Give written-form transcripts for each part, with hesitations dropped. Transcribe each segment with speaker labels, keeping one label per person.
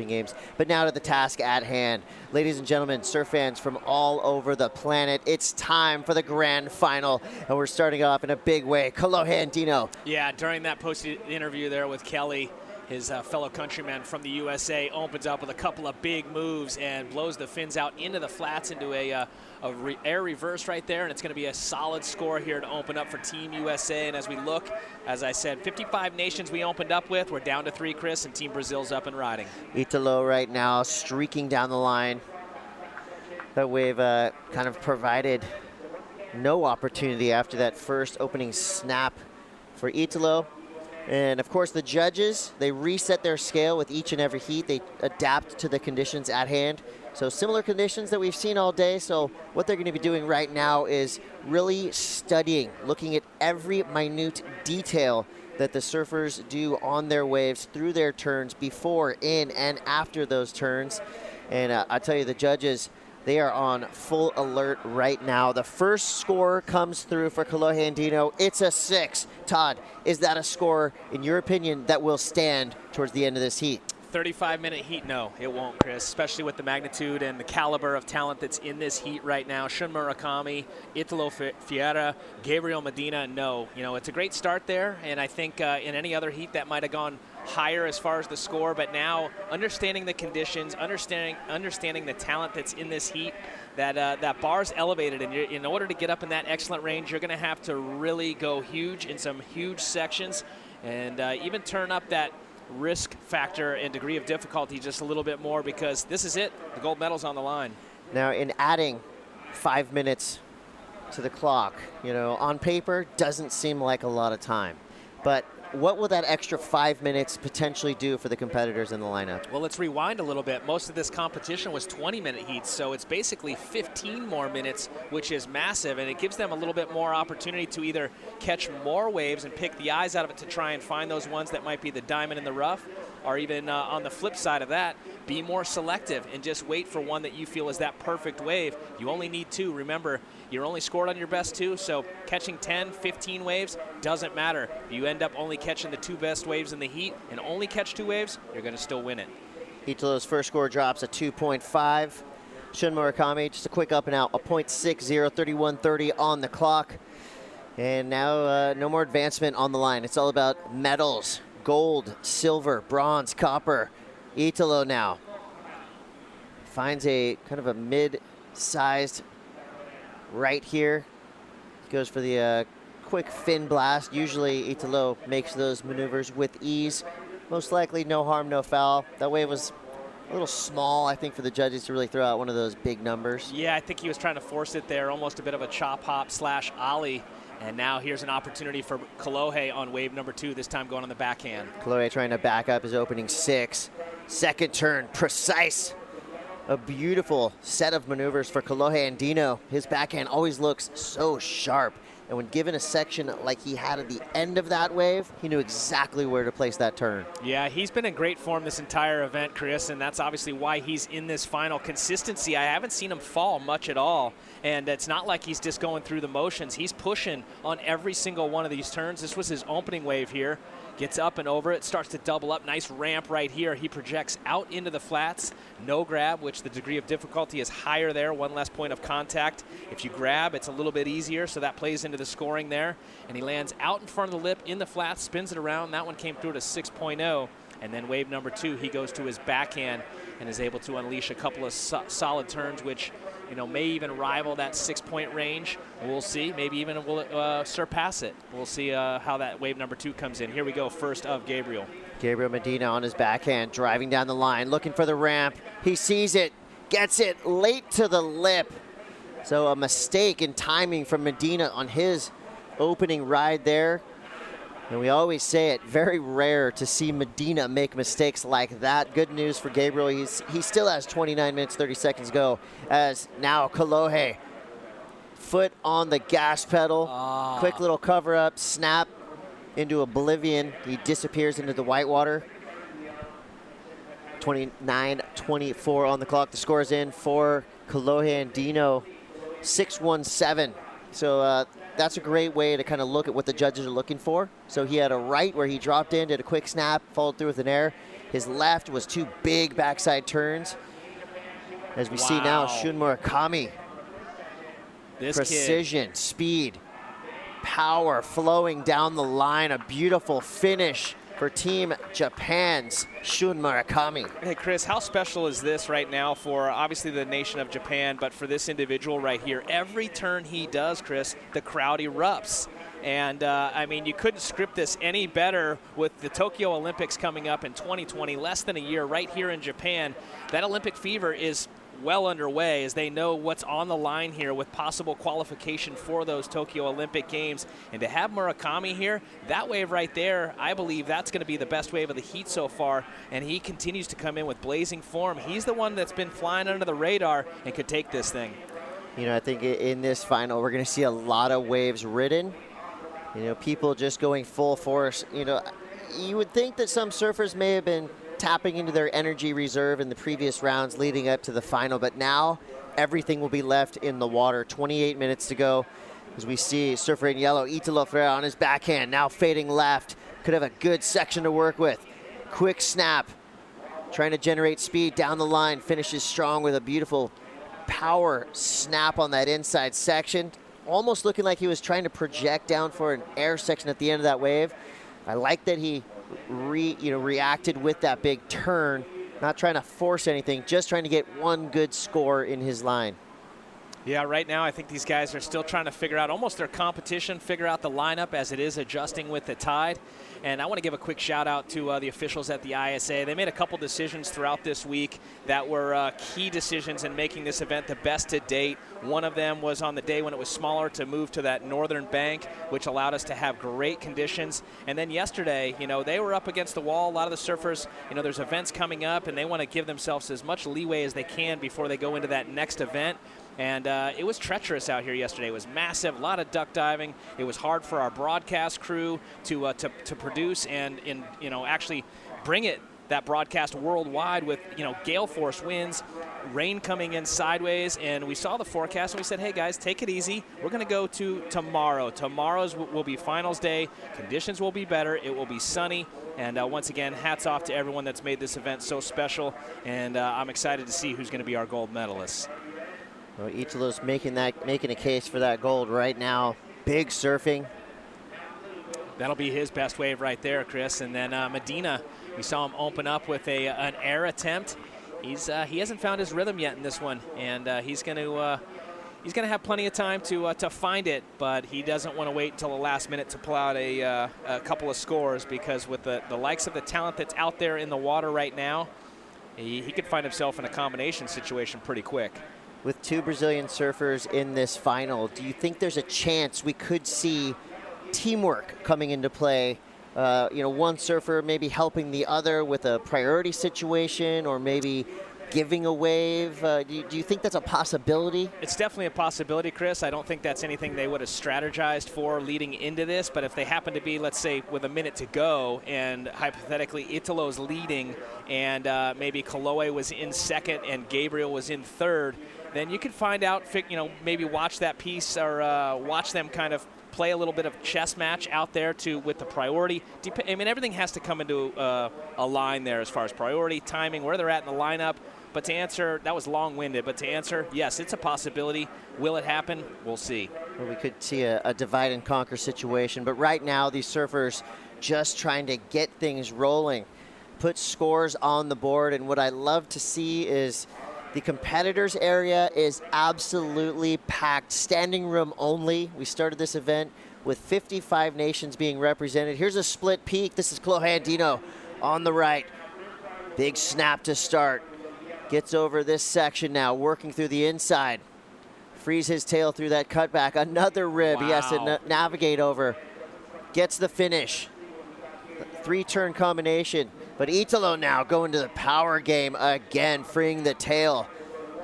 Speaker 1: games. But now to the task at hand. Ladies and gentlemen, surf fans from all over the planet, it's time for the grand final. And we're starting off in a big way. Kolohe and Andino.
Speaker 2: Yeah, during that post-interview there with Kelly, his fellow countryman from the USA opens up with a couple of big moves and blows the fins out into the flats into a air reverse right there, and it's going to be a solid score here to open up for Team USA. And as we look, as I said, 55 nations we opened up with. We're down to 3, Chris, and Team Brazil's up and riding.
Speaker 1: Italo right now streaking down the line. That wave kind of provided no opportunity after that first opening snap for Italo. And of course the judges, they reset their scale with each and every heat. They adapt to the conditions at hand. So similar conditions that we've seen all day. So what they're going to be doing right now is really studying, looking at every minute detail that the surfers do on their waves through their turns, before, in, and after those turns. And I tell you, the judges, they are on full alert right now. The first score comes through for Kolohe and Andino. It's a 6. Todd, is that a score, in your opinion, that will stand towards the end of this heat?
Speaker 2: 35-minute heat, no, it won't, Chris, especially with the magnitude and the caliber of talent that's in this heat right now. Shun Murakami, Italo Ferreira, Gabriel Medina, no. You know, it's a great start there, and I think in any other heat that might have gone higher as far as the score, but now understanding the conditions, understanding the talent that's in this heat, that bar's elevated, and in order to get up in that excellent range, you're going to have to really go huge in some huge sections, and even turn up that risk factor and degree of difficulty just a little bit more, because this is it. The gold medal's on the line.
Speaker 1: Now, in adding 5 minutes to the clock, you know, on paper, doesn't seem like a lot of time. But what will that extra 5 minutes potentially do for the competitors in the lineup?
Speaker 2: Well, let's rewind a little bit. Most of this competition was 20-minute heats, so it's basically 15 more minutes, which is massive, and it gives them a little bit more opportunity to either catch more waves and pick the eyes out of it to try and find those ones that might be the diamond in the rough, or even on the flip side of that, be more selective and just wait for one that you feel is that perfect wave. You only need 2. Remember, you're only scored on your best 2, so catching 10, 15 waves doesn't matter. If you end up only catching the 2 best waves in the heat and only catch 2 waves, you're going to still win it.
Speaker 1: Italo's first score drops a 2.5. Shun Murakami, just a quick up and out, a 0.60, 31:30 on the clock. And now no more advancement on the line. It's all about medals. Gold, silver, bronze, copper. Italo now finds a kind of a mid-sized right here. Goes for the quick fin blast. Usually Italo makes those maneuvers with ease. Most likely no harm, no foul. That wave was a little small, I think, for the judges to really throw out one of those big numbers.
Speaker 2: Yeah, I think he was trying to force it there, almost a bit of a chop hop slash ollie. And now here's an opportunity for Kolohe on wave number 2, this time going on the backhand.
Speaker 1: Kolohe trying to back up his opening 6. Second turn, precise. A beautiful set of maneuvers for Kolohe and Andino. His backhand always looks so sharp. And when given a section like he had at the end of that wave, he knew exactly where to place that turn.
Speaker 2: Yeah, he's been in great form this entire event, Chris, and that's obviously why he's in this final. Consistency, I haven't seen him fall much at all, and it's not like he's just going through the motions. He's pushing on every single one of these turns. This was his opening wave here. Gets up and over it, starts to double up. Nice ramp right here. He projects out into the flats. No grab, which the degree of difficulty is higher there. 1 less point of contact. If you grab, it's a little bit easier, so that plays into the scoring there. And he lands out in front of the lip in the flats, spins it around. That one came through at a 6.0. And then wave number 2, he goes to his backhand and is able to unleash a couple of solid turns, which, you know, may even rival that 6-point range. We'll see. Maybe even will surpass it. We'll see how that wave number 2 comes in. Here we go, first of Gabriel.
Speaker 1: Gabriel Medina on his backhand, driving down the line, looking for the ramp. He sees it, gets it late to the lip. So a mistake in timing from Medina on his opening ride there. And we always say it, very rare to see Medina make mistakes like that. Good news for Gabriel, he still has 29 minutes, 30 seconds go, as now Kolohe, foot on the gas pedal, quick little cover up, snap into oblivion. He disappears into the whitewater. 29-24 on the clock. The score is in for Kolohe and Andino, 6-1-7. So that's a great way to kind of look at what the judges are looking for. So he had a right where he dropped in, did a quick snap, followed through with an air. His left was 2 big backside turns. As we see now, Shun Murakami.
Speaker 2: This
Speaker 1: precision, speed, power flowing down the line. A beautiful finish for Team Japan's Shun Murakami.
Speaker 2: Hey, Chris, how special is this right now for obviously the nation of Japan, but for this individual right here? Every turn he does, Chris, the crowd erupts. And, I mean, you couldn't script this any better with the Tokyo Olympics coming up in 2020, less than a year right here in Japan. That Olympic fever is well underway as they know what's on the line here with possible qualification for those Tokyo Olympic Games. And to have Murakami here, that wave right there, I believe that's going to be the best wave of the heat so far. And he continues to come in with blazing form. He's the one that's been flying under the radar and could take this thing.
Speaker 1: You know, I think in this final, we're going to see a lot of waves ridden. You know, people just going full force. You know, you would think that some surfers may have been tapping into their energy reserve in the previous rounds leading up to the final, but now everything will be left in the water. 28 minutes to go as we see surfer in yellow, Italo Ferreira on his backhand, now fading left. Could have a good section to work with. Quick snap, trying to generate speed down the line, finishes strong with a beautiful power snap on that inside section. Almost looking like he was trying to project down for an air section at the end of that wave. I like that he reacted with that big turn, not trying to force anything, just trying to get one good score in his line.
Speaker 2: Yeah, right now I think these guys are still trying to figure out almost their competition, figure out the lineup as it is adjusting with the tide. And I want to give a quick shout out to the officials at the ISA. They made a couple decisions throughout this week that were key decisions in making this event the best to date. One of them was on the day when it was smaller to move to that northern bank, which allowed us to have great conditions. And then yesterday, you know, they were up against the wall. A lot of the surfers, you know, there's events coming up and they want to give themselves as much leeway as they can before they go into that next event. And it was treacherous out here yesterday. It was massive, a lot of duck diving. It was hard for our broadcast crew to produce and actually bring that broadcast worldwide with, you know, gale force winds, rain coming in sideways. And we saw the forecast and we said, hey guys, take it easy. We're going to go to tomorrow. Tomorrow's will be finals day. Conditions will be better. It will be sunny. And once again, hats off to everyone that's made this event so special. And I'm excited to see who's going to be our gold medalists.
Speaker 1: Well, Italo's making a case for that gold right now. Big surfing.
Speaker 2: That'll be his best wave right there, Chris. And then Medina, we saw him open up with an air attempt. He hasn't found his rhythm yet in this one, and he's going to have plenty of time to find it. But he doesn't want to wait until the last minute to pull out a couple of scores, because with the likes of the talent that's out there in the water right now, he could find himself in a combination situation pretty quick.
Speaker 1: With 2 Brazilian surfers in this final, do you think there's a chance we could see teamwork coming into play? One surfer maybe helping the other with a priority situation, or maybe giving a wave. Do you think that's a possibility?
Speaker 2: It's definitely a possibility, Chris. I don't think that's anything they would have strategized for leading into this, but if they happen to be, let's say, with a minute to go, and hypothetically Italo's leading, and maybe Kolohe was in second and Gabriel was in third, then you could find out, maybe watch that piece, or watch them kind of play a little bit of chess match out there with the priority. I mean, everything has to come into a line there as far as priority, timing, where they're at in the lineup. But to answer, that was long-winded, but to answer, yes, it's a possibility. Will it happen? We'll see.
Speaker 1: Well, we could see a divide and conquer situation, but right now these surfers just trying to get things rolling, put scores on the board, and what I love to see is the competitors area is absolutely packed, standing room only. We started this event with 55 nations being represented. Here's a split peak. This is Kolohe Andino on the right. Big snap to start. Gets over this section now, working through the inside. Frees his tail through that cutback. Another rib he has to navigate over. Gets the finish. 3-turn combination. But Italo now going to the power game again, freeing the tail.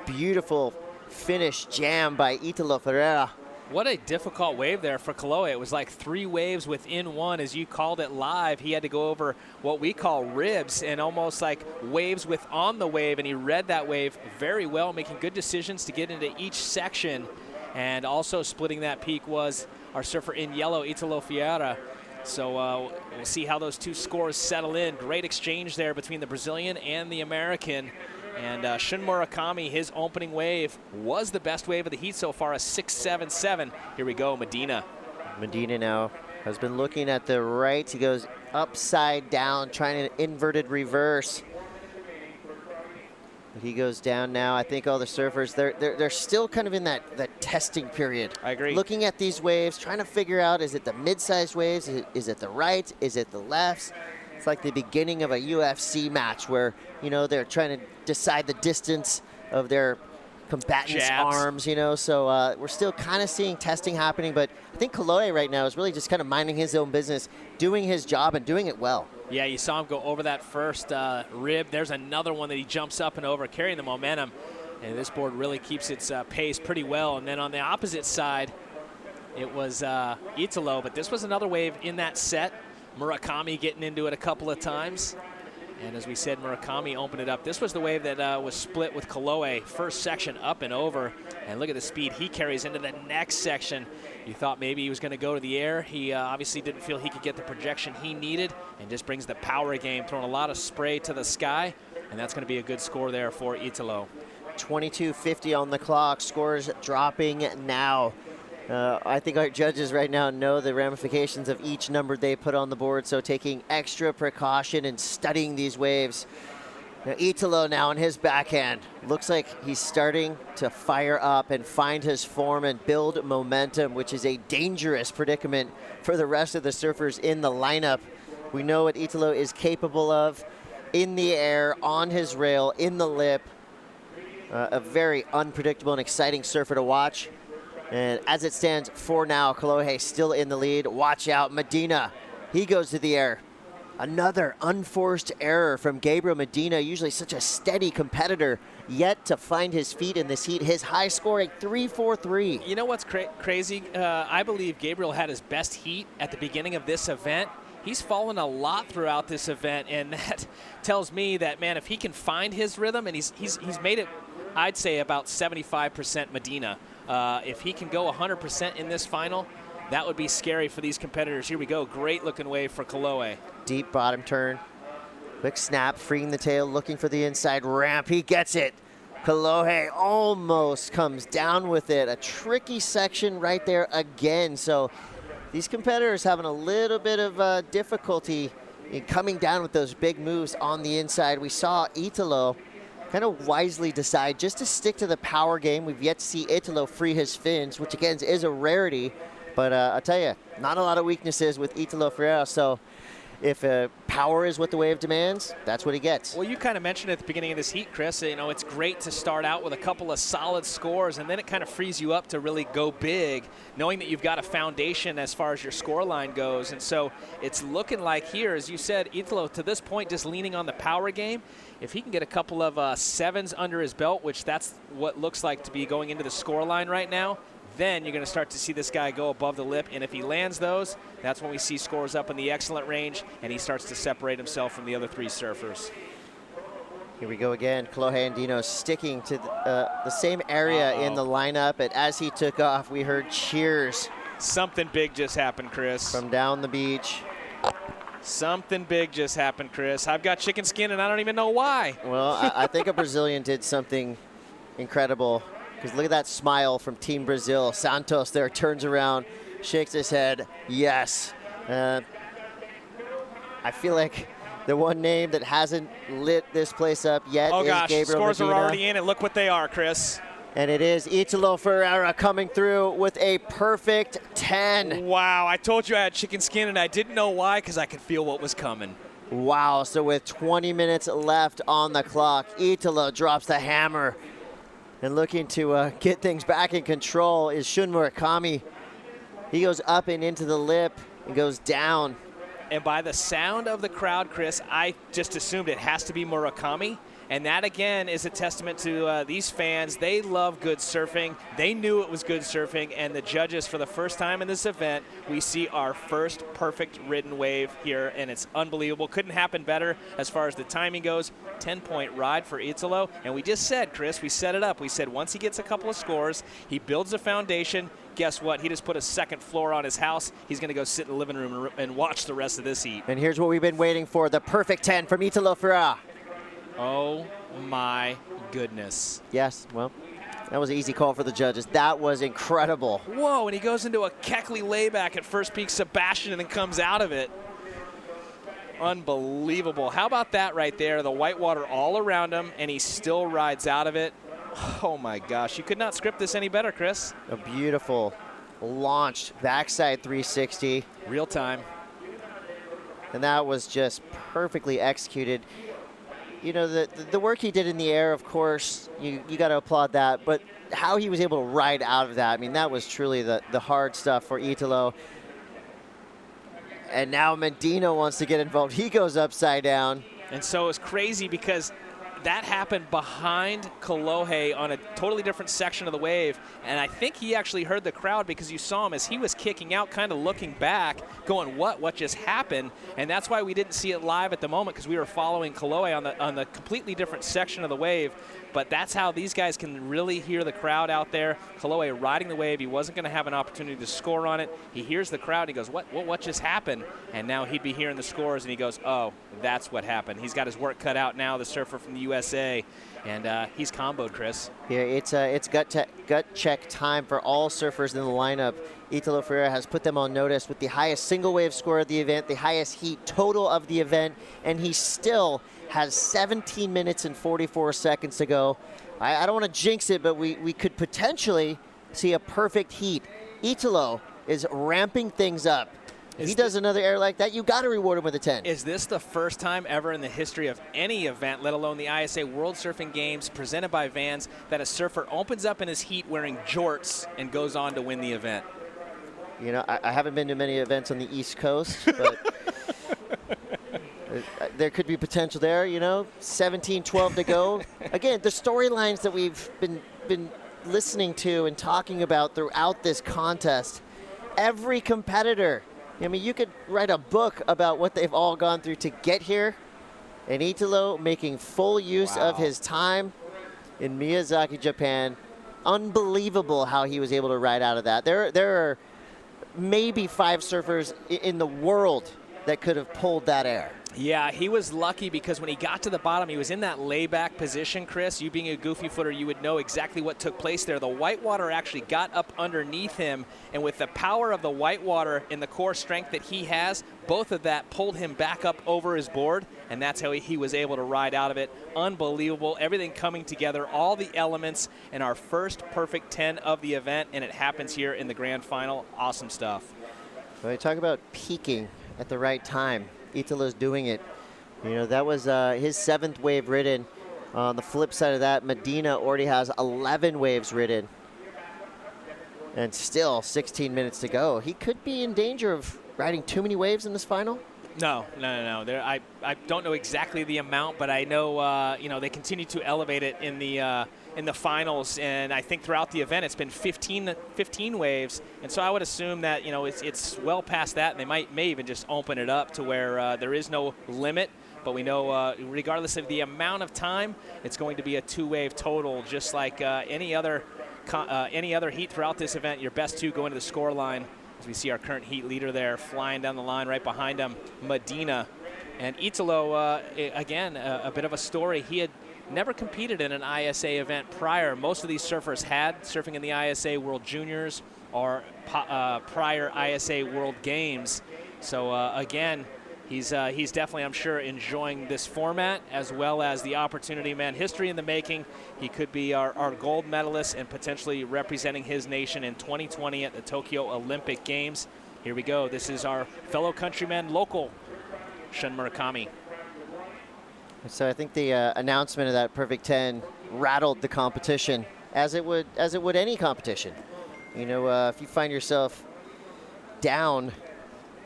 Speaker 1: Beautiful finish jam by Italo Ferreira.
Speaker 2: What a difficult wave there for Kolohe. It was like 3 waves within one. As you called it live, he had to go over what we call ribs, and almost like waves with on the wave, and he read that wave very well, making good decisions to get into each section. And also splitting that peak was our surfer in yellow, Italo Ferreira. So we'll see how those two scores settle in. Great exchange there between the Brazilian and the American. And Shun Murakami, his opening wave was the best wave of the heat so far, a 6.77. Here we go, Medina.
Speaker 1: Medina now has been looking at the right. He goes upside down, trying an inverted reverse. He goes down now. I think all the surfers, they're still kind of in that testing period.
Speaker 2: I agree.
Speaker 1: Looking at these waves, trying to figure out, is it the mid-sized waves? Is it the right? Is it the lefts? It's like the beginning of a UFC match where, you know, they're trying to decide the distance of their combatants' arms, you know. So we're still kind of seeing testing happening, but I think Kolohe right now is really just kind of minding his own business, doing his job and doing it well.
Speaker 2: Yeah, you saw him go over that first rib. There's another one that he jumps up and over, carrying the momentum. And this board really keeps its pace pretty well. And then on the opposite side, it was Italo, but this was another wave in that set. Murakami getting into it a couple of times. And as we said, Murakami opened it up. This was the wave that was split with Kolohe. First section up and over. And look at the speed he carries into the next section. You thought maybe he was going to go to the air. He obviously didn't feel he could get the projection he needed, and just brings the power game, throwing a lot of spray to the sky. And that's going to be a good score there for Italo.
Speaker 1: 22:50 on the clock. Scores dropping now. I think our judges right now know the ramifications of each number they put on the board, so taking extra precaution and studying these waves. Now Italo now in his backhand. Looks like he's starting to fire up and find his form and build momentum, which is a dangerous predicament for the rest of the surfers in the lineup. We know what Italo is capable of in the air, on his rail, in the lip. A very unpredictable and exciting surfer to watch. And as it stands for now, Kolohe still in the lead. Watch out, Medina. He goes to the air. Another unforced error from Gabriel Medina, usually such a steady competitor, yet to find his feet in this heat. His high scoring 3.43.
Speaker 2: You know what's crazy? I believe Gabriel had his best heat at the beginning of this event. He's fallen a lot throughout this event, and that tells me that, man, if he can find his rhythm, and he's made it, I'd say, about 75% Medina. If he can go 100% in this final, that would be scary for these competitors. Here we go. Great looking wave for Kolohe.
Speaker 1: Deep bottom turn. Quick snap, freeing the tail, looking for the inside ramp. He gets it. Kolohe almost comes down with it. A tricky section right there again. So these competitors having a little bit of difficulty in coming down with those big moves on the inside. We saw Italo kind of wisely decide just to stick to the power game. We've yet to see Italo free his fins, which again is a rarity. But I'll tell you, not a lot of weaknesses with Italo Ferreira. So if power is what the wave demands, that's what he gets.
Speaker 2: Well, you kind of mentioned at the beginning of this heat, Chris, you know, it's great to start out with a couple of solid scores, and then it kind of frees you up to really go big, knowing that you've got a foundation as far as your score line goes. And so it's looking like here, as you said, Italo to this point just leaning on the power game. If he can get a couple of sevens under his belt, which that's what looks like to be going into the score line right now, then you're going to start to see this guy go above the lip. And if he lands those, that's when we see scores up in the excellent range, and he starts to separate himself from the other three surfers.
Speaker 1: Here we go again. Kolohe Andino sticking to the same area in the lineup. And as he took off, we heard cheers.
Speaker 2: Something big just happened, Chris.
Speaker 1: From down the beach.
Speaker 2: Something big just happened, Chris. I've got chicken skin, and I don't even know why.
Speaker 1: Well, I think a Brazilian did something incredible. Because look at that smile from Team Brazil. Santos there turns around, shakes his head. Yes. I feel like the one name that hasn't lit this place up yet is Gabriel
Speaker 2: scores
Speaker 1: Medina.
Speaker 2: are already in, and look what they are, Chris.
Speaker 1: And it is Italo Ferreira coming through with a perfect 10.
Speaker 2: Wow, I told you I had chicken skin, and I didn't know why, because I could feel what was coming.
Speaker 1: Wow, so with 20 minutes left on the clock, Italo drops the hammer. And looking to get things back in control is Shun Murakami. He goes up and into the lip and goes down.
Speaker 2: And by the sound of the crowd, Chris, I just assumed it has to be Murakami. And that, again, is a testament to these fans. They love good surfing. They knew it was good surfing. And the judges, for the first time in this event, we see our first perfect ridden wave here. And it's unbelievable. Couldn't happen better as far as the timing goes. 10-point ride for Italo. And we just said, Chris, we set it up. We said once he gets a couple of scores, he builds a foundation. Guess what? He just put a second floor on his house. He's going to go sit in the living room and watch the rest of this heat.
Speaker 1: And here's what we've been waiting for, the perfect 10 from Italo Ferreira.
Speaker 2: Oh, my goodness.
Speaker 1: Yes, well, that was an easy call for the judges. That was incredible.
Speaker 2: Whoa, and he goes into a Keckley layback at first peak Sebastian and then comes out of it. Unbelievable. How about that right there? The whitewater all around him, and he still rides out of it. Oh, my gosh. You could not script this any better, Chris.
Speaker 1: A beautiful launched backside 360.
Speaker 2: Real time.
Speaker 1: And that was just perfectly executed. You know, the work he did in the air, of course, you got to applaud that. But how he was able to ride out of that, I mean, that was truly the hard stuff for Italo. And now Medina wants to get involved. He goes upside down.
Speaker 2: And so it's crazy because that happened behind Kolohe on a totally different section of the wave. And I think he actually heard the crowd because you saw him as he was kicking out, kind of looking back, going, what just happened? And that's why we didn't see it live at the moment, because we were following Kolohe on the completely different section of the wave. But that's how these guys can really hear the crowd out there. Kolohe riding the wave. He wasn't going to have an opportunity to score on it. He hears the crowd. He goes, what just happened? And now he'd be hearing the scores, and he goes, oh, that's what happened. He's got his work cut out now, the surfer from the USA. And he's comboed, Chris.
Speaker 1: Yeah, it's gut check time for all surfers in the lineup. Italo Ferreira has put them on notice with the highest single wave score of the event, the highest heat total of the event, and he still has 17 minutes and 44 seconds to go. I don't want to jinx it, but we could potentially see a perfect heat. Italo is ramping things up. If he does another air like that, you got to reward him with a 10.
Speaker 2: Is this the first time ever in the history of any event, let alone the ISA World Surfing Games presented by Vans, that a surfer opens up in his heat wearing jorts and goes on to win the event?
Speaker 1: You know, I haven't been to many events on the East Coast, but there could be potential there, you know. 17-12 to go. Again, the storylines that we've been listening to and talking about throughout this contest, every competitor, I mean, you could write a book about what they've all gone through to get here. And Italo making full use of his time in Miyazaki, Japan. Unbelievable how he was able to ride out of that. There are maybe 5 surfers in the world that could have pulled that air.
Speaker 2: Yeah, he was lucky because when he got to the bottom, he was in that layback position, Chris. You being a goofy footer, you would know exactly what took place there. The whitewater actually got up underneath him, and with the power of the whitewater and the core strength that he has, both of that pulled him back up over his board, and that's how he was able to ride out of it. Unbelievable. Everything coming together, all the elements, and our first perfect 10 of the event, and it happens here in the grand final. Awesome stuff.
Speaker 1: When I talk about peaking at the right time, Italo's doing it. You know, that was his 7th wave ridden. On the flip side of that, Medina already has 11 waves ridden. And still 16 minutes to go. He could be in danger of riding too many waves in this final.
Speaker 2: No. I don't know exactly the amount, but I know you know, they continue to elevate it in the finals, and I think throughout the event it's been 15 waves, and so I would assume that, you know, it's well past that, and they may even just open it up to where there is no limit. But we know, regardless of the amount of time, it's going to be a 2-wave total, just like any other heat throughout this event. Your best 2 go into the score line. As we see our current heat leader there flying down the line right behind him, Medina. And Italo, again, a bit of a story. He had never competed in an ISA event prior. Most of these surfers had surfing in the ISA World Juniors or prior ISA World Games. So again, he's definitely, I'm sure, enjoying this format as well as the opportunity. Man, history in the making. He could be our gold medalist and potentially representing his nation in 2020 at the Tokyo Olympic Games. Here we go. This is our fellow countryman, local Shun Murakami.
Speaker 1: So I think the announcement of that perfect 10 rattled the competition, as it would any competition. You know, if you find yourself down,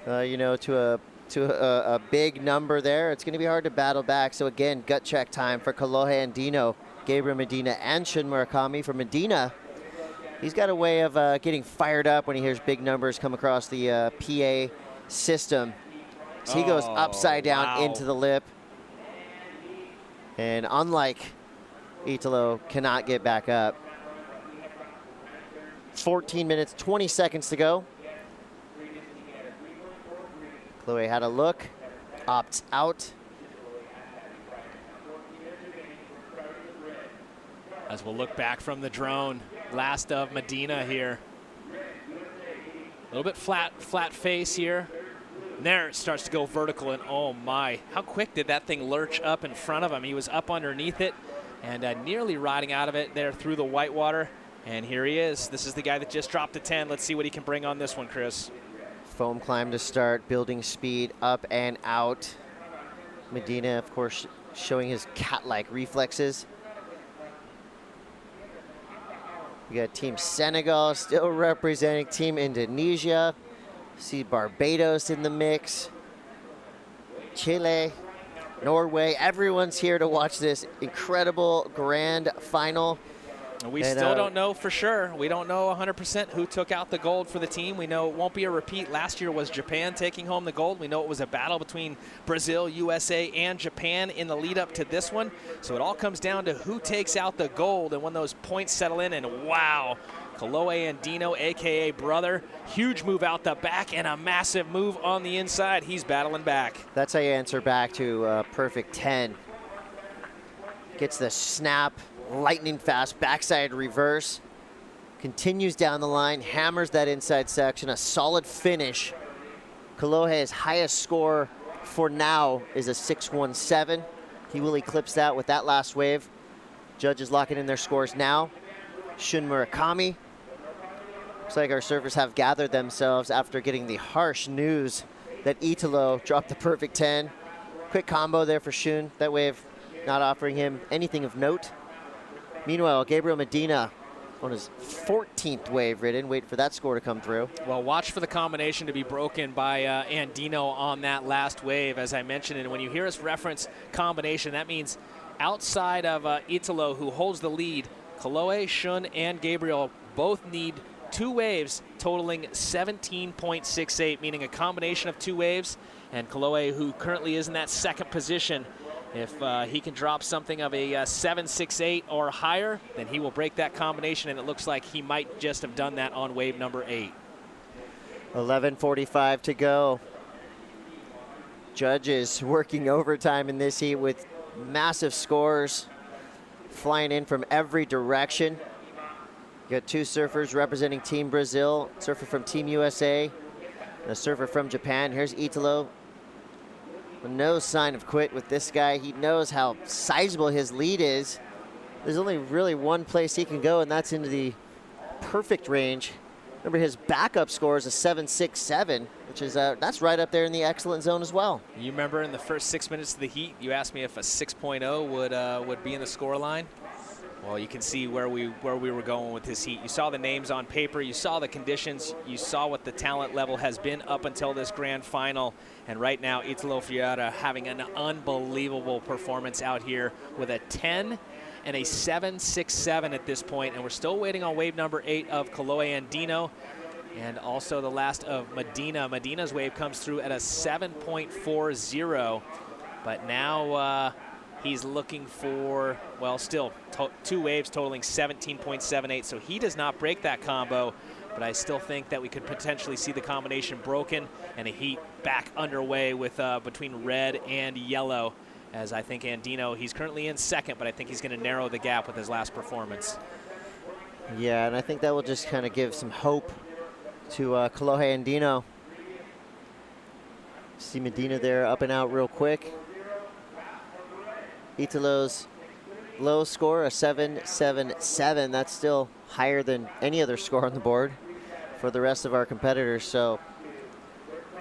Speaker 1: you know, to to a big number there. It's going to be hard to battle back. So again, gut check time for Kolohe, Andino, Gabriel Medina, and Shun Murakami. For Medina, he's got a way of getting fired up when he hears big numbers come across the PA system. So he goes upside down into the lip. And unlike Italo, cannot get back up. 14 minutes, 20 seconds to go. Kolohe had a look, opts out.
Speaker 2: As we'll look back from the drone, last of Medina here. A little bit flat face here. And there it starts to go vertical, and oh my, how quick did that thing lurch up in front of him? He was up underneath it and nearly riding out of it there through the whitewater. And here he is. This is the guy that just dropped a 10. Let's see what he can bring on this one, Chris.
Speaker 1: Foam climb to start, building speed up and out. Medina, of course, showing his cat-like reflexes. We got Team Senegal still representing Team Indonesia. See Barbados in the mix. Chile, Norway, everyone's here to watch this incredible grand final.
Speaker 2: We still don't know for sure. We don't know 100% who took out the gold for the team. We know it won't be a repeat. Last year was Japan taking home the gold. We know it was a battle between Brazil, USA, and Japan in the lead up to this one. So it all comes down to who takes out the gold and when those points settle in. And wow, Kolohe Andino, a.k.a. brother, huge move out the back and a massive move on the inside. He's battling back.
Speaker 1: That's how you answer back to perfect 10. Gets the snap. Lightning fast backside reverse, continues down the line, hammers that inside section, a solid finish. Kolohe's highest score for now is a 617. He will eclipse that with that last wave. Judges locking in their scores now. Shun Murakami. Looks like our surfers have gathered themselves after getting the harsh news that Italo dropped the perfect 10. Quick combo there for Shun. That wave not offering him anything of note. Meanwhile, Gabriel Medina on his 14th wave ridden. Wait for that score to come through.
Speaker 2: Well, watch for the combination to be broken by Andino on that last wave, as I mentioned. And when you hear us reference combination, that means outside of Italo, who holds the lead, Kolohe, Shun, and Gabriel both need 2 waves totaling 17.68, meaning a combination of 2 waves. And Kolohe, who currently is in that second position, if he can drop something of a 7.68 or higher, then he will break that combination, and it looks like he might just have done that on wave number 8.
Speaker 1: 11:45 to go. Judges working overtime in this heat with massive scores flying in from every direction. You got 2 surfers representing Team Brazil, surfer from Team USA, and a surfer from Japan. Here's Italo. No sign of quit with this guy. He knows how sizable his lead is. There's only really one place he can go, and that's into the perfect range. Remember, his backup score is a 7.67, which is that's right up there in the excellent zone as well.
Speaker 2: You remember in the first 6 minutes of the heat, you asked me if a 6.0 would be in the score line. Well, you can see where we were going with this heat. You saw the names on paper, you saw the conditions, you saw what the talent level has been up until this grand final. And right now, Italo Ferreira having an unbelievable performance out here with a 10 and a 7.67 at this point. And we're still waiting on wave number 8 of Kolohe Andino, and also the last of Medina. Medina's wave comes through at a 7.40, but now he's looking for, well, still 2 waves totaling 17.78, so he does not break that combo, but I still think that we could potentially see the combination broken and a heat back underway with between red and yellow, as I think Andino, he's currently in second, but I think he's going to narrow the gap with his last performance.
Speaker 1: Yeah, and I think that will just kind of give some hope to Kolohe Andino. See Medina there up and out real quick. Italo's low score, a 7.77. That's still higher than any other score on the board for the rest of our competitors. So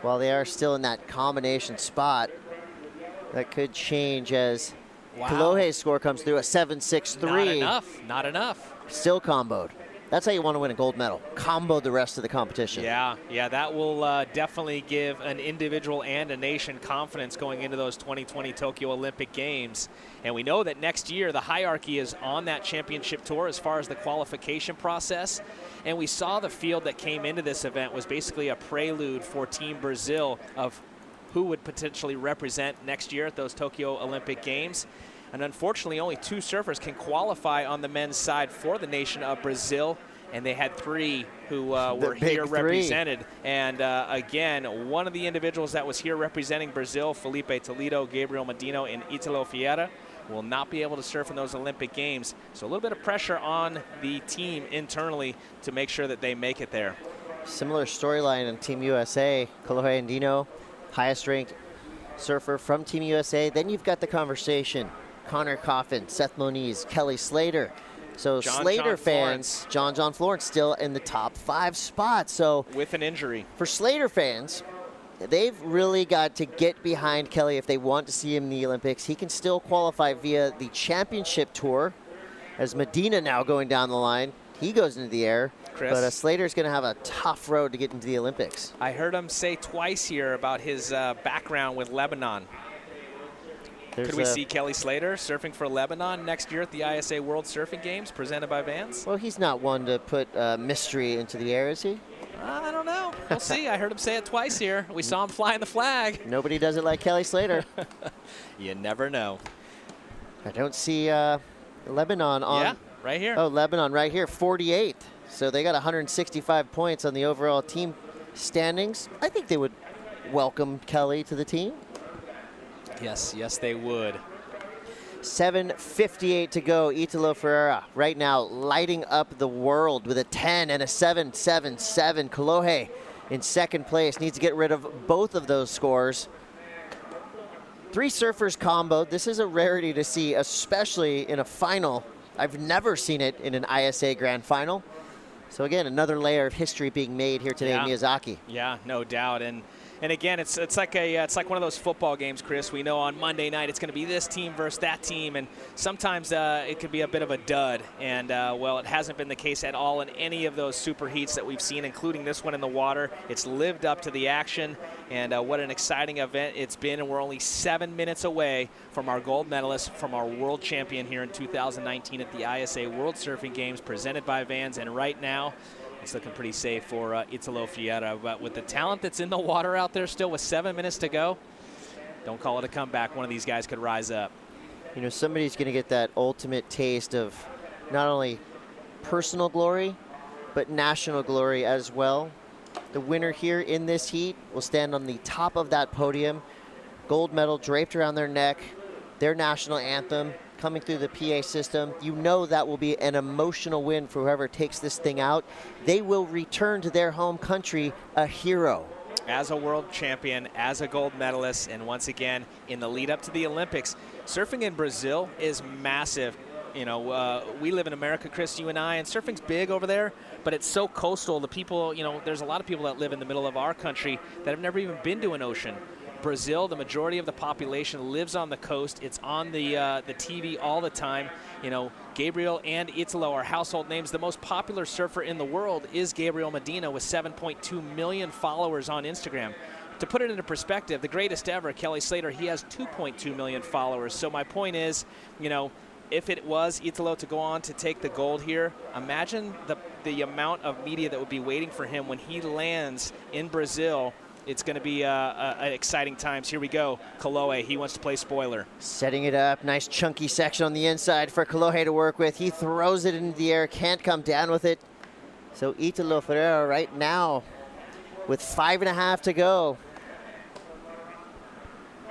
Speaker 1: while they are still in that combination spot, that could change as Kolohe's score comes through, a 7.63.
Speaker 2: Not enough, not enough.
Speaker 1: Still comboed. That's how you want to win a gold medal. Combo the rest of the competition.
Speaker 2: Yeah, that will definitely give an individual and a nation confidence going into those 2020 Tokyo Olympic Games. And we know that next year the hierarchy is on that championship tour as far as the qualification process. And we saw the field that came into this event was basically a prelude for Team Brazil of who would potentially represent next year at those Tokyo Olympic Games. And unfortunately, only 2 surfers can qualify on the men's side for the nation of Brazil. And they had 3 who were here represented. And again, one of the individuals that was here representing Brazil, Felipe Toledo, Gabriel Medina, and Italo Ferreira, will not be able to surf in those Olympic Games. So a little bit of pressure on the team internally to make sure that they make it there.
Speaker 1: Similar storyline in Team USA. Kolohe Andino, highest ranked surfer from Team USA. Then you've got the conversation. Connor Coffin, Seth Moniz, Kelly Slater. So Slater fans, John Florence still in the top 5 spots. So
Speaker 2: with an injury.
Speaker 1: For Slater fans, they've really got to get behind Kelly if they want to see him in the Olympics. He can still qualify via the championship tour. As Medina now going down the line, he goes into the air.
Speaker 2: Chris,
Speaker 1: but Slater's going to have a tough road to get into the Olympics.
Speaker 2: I heard him say twice here about his background with Lebanon. Could we see Kelly Slater surfing for Lebanon next year at the ISA World Surfing Games presented by Vans?
Speaker 1: Well, he's not one to put mystery into the air, is he?
Speaker 2: I don't know. We'll see. I heard him say it twice here. We saw him flying the flag.
Speaker 1: Nobody does it like Kelly Slater.
Speaker 2: You never know.
Speaker 1: I don't see Lebanon on.
Speaker 2: Yeah, right here.
Speaker 1: Oh, Lebanon right here, 48th. So they got 165 points on the overall team standings. I think they would welcome Kelly to the team.
Speaker 2: Yes, they would.
Speaker 1: 7:58 to go. Italo Ferreira right now lighting up the world with a 10 and a 7.77. Kolohe in second place. Needs to get rid of both of those scores. 3 surfers comboed. This is a rarity to see, especially in a final. I've never seen it in an ISA Grand Final. So again, another layer of history being made here today in Miyazaki.
Speaker 2: Yeah, no doubt. And again, it's like one of those football games, Chris. We know on Monday night it's going to be this team versus that team, and sometimes it could be a bit of a dud. And well, it hasn't been the case at all in any of those super heats that we've seen, including this one in the water. It's lived up to the action, and what an exciting event it's been. And we're only 7 minutes away from our gold medalist, from our world champion here in 2019 at the ISA World Surfing Games, presented by Vans. And right now, it's looking pretty safe for Italo Ferreira. But with the talent that's in the water out there still with 7 minutes to go, don't call it a comeback. One of these guys could rise up.
Speaker 1: You know, somebody's going to get that ultimate taste of not only personal glory, but national glory as well. The winner here in this heat will stand on the top of that podium. Gold medal draped around their neck, their national anthem coming through the PA system. You know that will be an emotional win for whoever takes this thing out. They will return to their home country a hero.
Speaker 2: As a world champion, as a gold medalist, and once again, in the lead up to the Olympics, surfing in Brazil is massive. You know, we live in America, Chris, you and I, and surfing's big over there, but it's so coastal. The people, you know, there's a lot of people that live in the middle of our country that have never even been to an ocean. Brazil, the majority of the population lives on the coast. It's on the TV all the time. You know, Gabriel and Italo are household names. The most popular surfer in the world is Gabriel Medina with 7.2 million followers on Instagram. To put it into perspective, the greatest ever, Kelly Slater, he has 2.2 million followers. So my point is, you know, if it was Italo to go on to take the gold here, imagine the amount of media that would be waiting for him when he lands in Brazil. It's going to be an exciting times. Here we go. Kolohe, he wants to play spoiler.
Speaker 1: Setting it up. Nice chunky section on the inside for Kolohe to work with. He throws it into the air, can't come down with it. So Italo Ferreira right now with 5.5 to go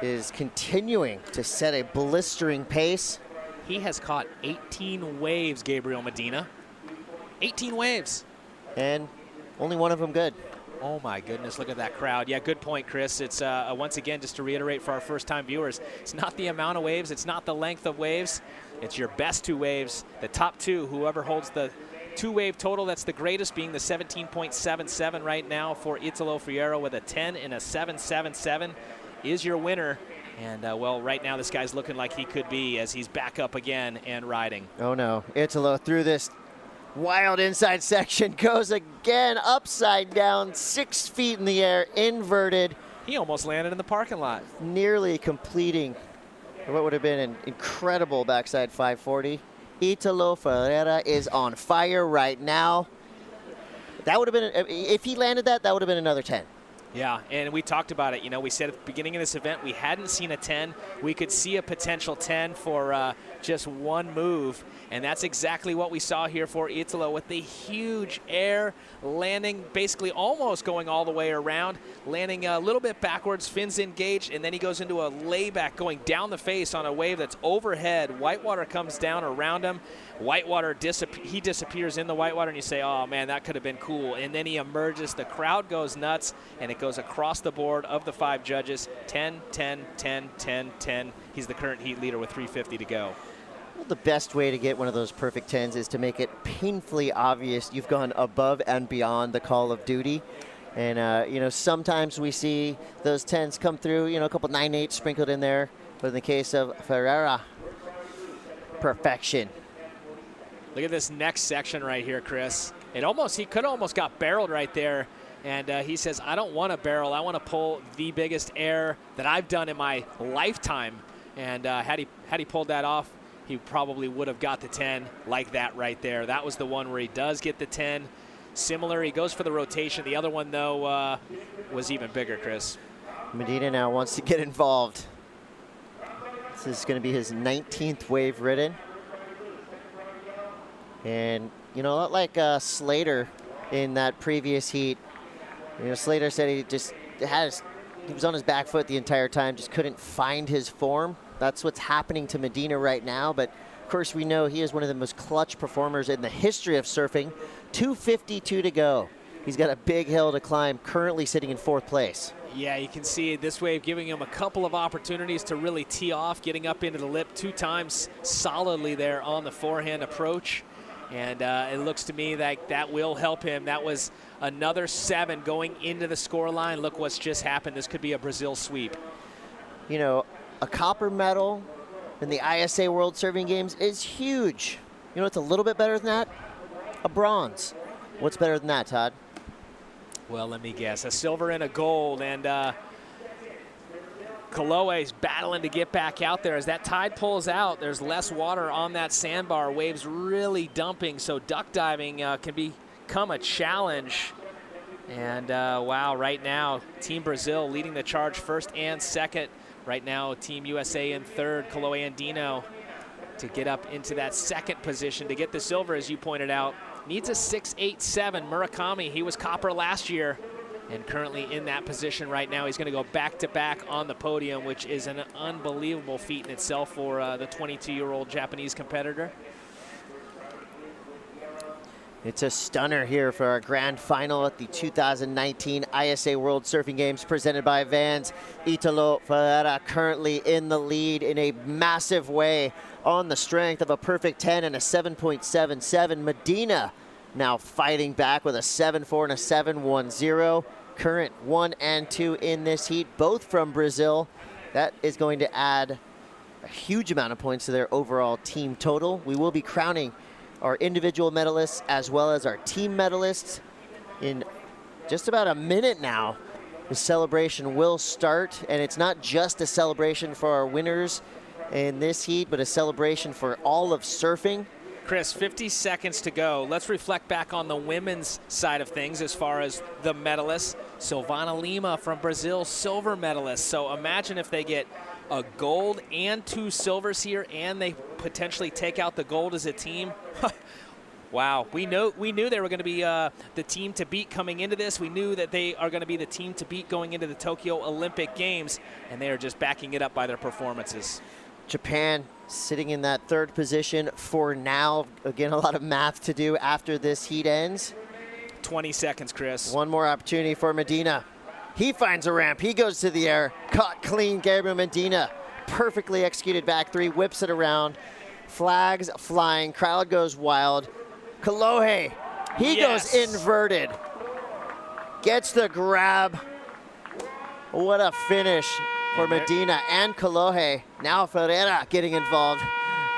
Speaker 1: is continuing to set a blistering pace.
Speaker 2: He has caught 18 waves, Gabriel Medina. 18 waves.
Speaker 1: And only one of them good.
Speaker 2: Oh my goodness, look at that crowd. Yeah, good point, Chris. It's once again, just to reiterate for our first-time viewers, it's not the amount of waves, it's not the length of waves, it's your best 2 waves. The top 2, whoever holds the 2-wave total, that's the greatest, being the 17.77 right now for Italo Ferreira with a 10 and a 7.77 is your winner. And, well, right now this guy's looking like he could be as he's back up again and riding.
Speaker 1: Oh, no. Italo through this Wild inside section, goes again upside down, 6 feet in the air, inverted.
Speaker 2: He almost landed in the parking lot.
Speaker 1: Nearly completing what would have been an incredible backside 540. Italo Ferreira is on fire right now. That would have been, if he landed that, that would have been another 10.
Speaker 2: Yeah, and we talked about it. You know, we said at the beginning of this event we hadn't seen a 10. We could see a potential 10 for just one move, and that's exactly what we saw here for Italo with the huge air landing, basically almost going all the way around, landing a little bit backwards, fins engaged, and then he goes into a layback going down the face on a wave that's overhead. Whitewater comes down around him. Whitewater, he disappears in the whitewater, and you say, oh, man, that could have been cool. And then he emerges. The crowd goes nuts, and it goes across the board of the 5 judges. 10, 10, 10, 10, 10. He's the current heat leader with 3:50 to go.
Speaker 1: Well, the best way to get one of those perfect 10s is to make it painfully obvious you've gone above and beyond the call of duty. And, you know, sometimes we see those 10s come through, you know, a couple 9-8 sprinkled in there. But in the case of Ferreira, perfection.
Speaker 2: Look at this next section right here, Chris. He could almost got barreled right there. And he says, I don't want to barrel. I want to pull the biggest air that I've done in my lifetime. And had he pulled that off, he probably would have got the 10 like that right there. That was the one where he does get the 10. Similar, he goes for the rotation. The other one, though, was even bigger, Chris.
Speaker 1: Medina now wants to get involved. This is going to be his 19th wave ridden. And, you know, not like Slater in that previous heat. You know, Slater said he was on his back foot the entire time, just couldn't find his form. That's what's happening to Medina right now. But, of course, we know he is one of the most clutch performers in the history of surfing. 2:52 to go. He's got a big hill to climb, currently sitting in 4th place.
Speaker 2: Yeah, you can see this wave giving him a couple of opportunities to really tee off, getting up into the lip 2 times solidly there on the forehand approach. And it looks to me like that will help him. That was another 7 going into the score line. Look what's just happened. This could be a Brazil sweep.
Speaker 1: You know, a copper medal in the ISA World Surfing Games is huge. You know what's a little bit better than that? A bronze. What's better than that, Todd?
Speaker 2: Well, let me guess. A silver and a gold. And Kolohe's battling to get back out there. As that tide pulls out, there's less water on that sandbar. Waves really dumping, so duck diving can become a challenge. And wow, right now, Team Brazil leading the charge 1st and 2nd. Right now, Team USA in 3rd, Kolohe Andino, to get up into that 2nd position. To get the silver, as you pointed out, needs a 6.87. Murakami, he was copper last year, and currently in that position right now. He's going to go back-to-back on the podium, which is an unbelievable feat in itself for the 22-year-old Japanese competitor.
Speaker 1: It's a stunner here for our grand final at the 2019 ISA World Surfing Games presented by Vans. Italo Ferreira currently in the lead in a massive way on the strength of a perfect 10 and a 7.77. Medina now fighting back with a 7.4 and a 7.10. Current 1 and 2 in this heat, both from Brazil. That is going to add a huge amount of points to their overall team total. We will be crowning our individual medalists as well as our team medalists in just about a minute now. The celebration will start, and it's not just a celebration for our winners in this heat, but a celebration for all of surfing.
Speaker 2: Chris, 50 seconds to go. Let's reflect back on the women's side of things as far as the medalists. Silvana Lima from Brazil, silver medalist. So imagine if they get a gold and 2 silvers here, and they potentially take out the gold as a team. Wow, we knew they were going to be the team to beat coming into this. We knew that they are going to be the team to beat going into the Tokyo Olympic Games, and they are just backing it up by their performances.
Speaker 1: Japan sitting in that 3rd position for now. Again, a lot of math to do after this heat ends.
Speaker 2: 20 seconds, Chris.
Speaker 1: One more opportunity for Medina. He finds a ramp. He goes to the air. Caught clean, Gabriel Medina. Perfectly executed back 3, whips it around. Flags flying, crowd goes wild. Kolohe, he goes inverted. Gets the grab. What a finish for Medina and Kolohe. Now Ferreira getting involved.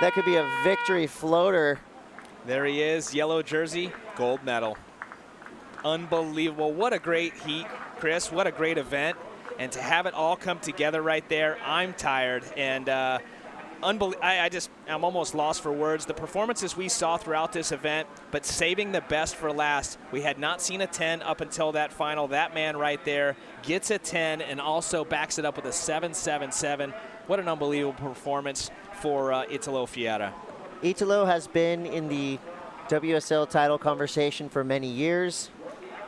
Speaker 1: That could be a victory floater.
Speaker 2: There he is, yellow jersey, gold medal. Unbelievable. What a great heat, Chris. What a great event. And to have it all come together right there, I'm tired. And I'm almost lost for words. The performances we saw throughout this event, but saving the best for last. We had not seen a 10 up until that final. That man right there gets a 10 and also backs it up with a 7.77. What an unbelievable performance for Italo Ferreira.
Speaker 1: Italo has been in the WSL title conversation for many years.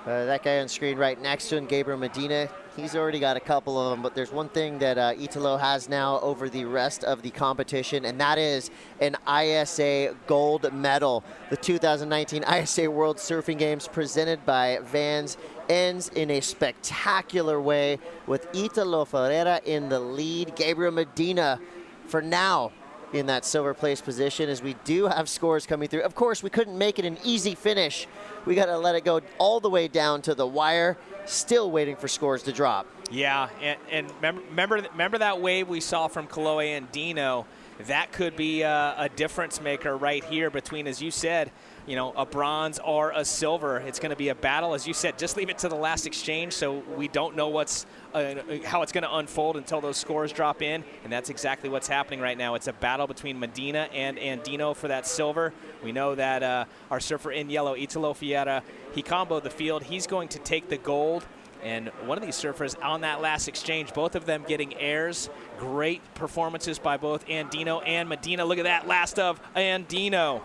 Speaker 1: That guy on screen right next to him, Gabriel Medina, he's already got a couple of them, but there's one thing that Italo has now over the rest of the competition, and that is an ISA gold medal. The 2019 ISA World Surfing Games presented by Vans ends in a spectacular way with Italo Ferreira in the lead. Gabriel Medina, for now, in that silver place position, as we do have scores coming through. Of course, we couldn't make it an easy finish. We got to let it go all the way down to the wire. Still waiting for scores to drop.
Speaker 2: Yeah, and remember that wave we saw from Kolohe and Andino. That could be a difference maker right here between, as you said, you know, a bronze or a silver. It's going to be a battle, as you said. Just leave it to the last exchange, so we don't know how it's going to unfold until those scores drop in, and that's exactly what's happening right now. It's a battle between Medina and Andino for that silver. We know that our surfer in yellow, Italo Ferreira, he comboed the field. He's going to take the gold. And one of these surfers on that last exchange, both of them getting airs. Great performances by both Andino and Medina. Look at that last of Andino.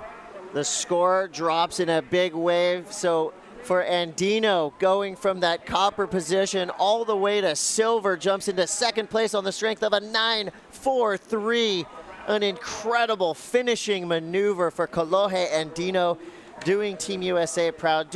Speaker 1: The score drops in a big wave. So for Andino, going from that copper position all the way to silver, jumps into second place on the strength of a 9.43. An incredible finishing maneuver for Kolohe Andino, doing Team USA proud.